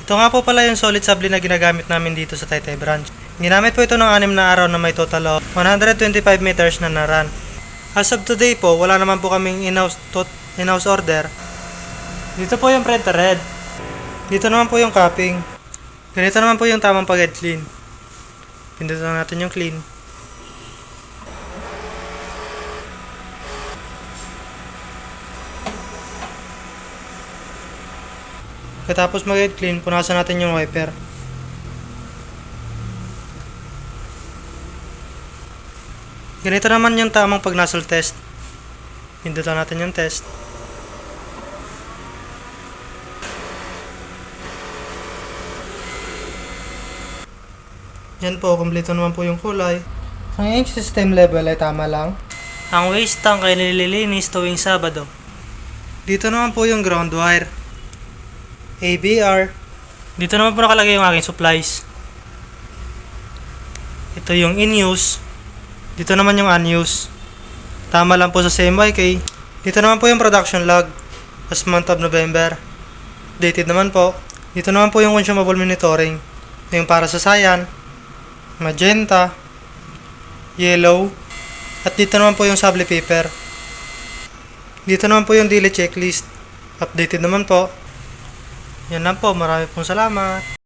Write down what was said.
Ito nga po pala yung solid sabli na ginagamit namin dito sa Taytay branch. Ginamit po ito ng 6 na araw na may total of 125 meters na naran. As of today po, wala naman po kaming in-house order. Dito po yung printer head. Dito naman po yung capping. Ganito naman po yung tamang pag-head clean. Pindutin natin yung clean. Pagkatapos mag-head clean, punasan natin yung wiper. Ganito naman yung tamang pag-nozzle test. Pindutin natin yung test. Yan po, kompleto naman po yung kulay. Ang ink system level ay tama lang. Ang waste tank ay nililinis tuwing Sabado. Dito naman po yung ground wire. ABR. Dito naman po nakalagay yung aking supplies. Ito yung in-use. Dito naman yung unused. Tama lang po sa CMYK. Dito naman po yung production log. Last month of November. Dated naman po. Dito naman po yung consumable monitoring. Ito yung para sa cyan, magenta, yellow, at dito naman po yung sable paper. Dito naman po yung daily checklist. Updated naman po. Yan lang po. Marami pong salamat.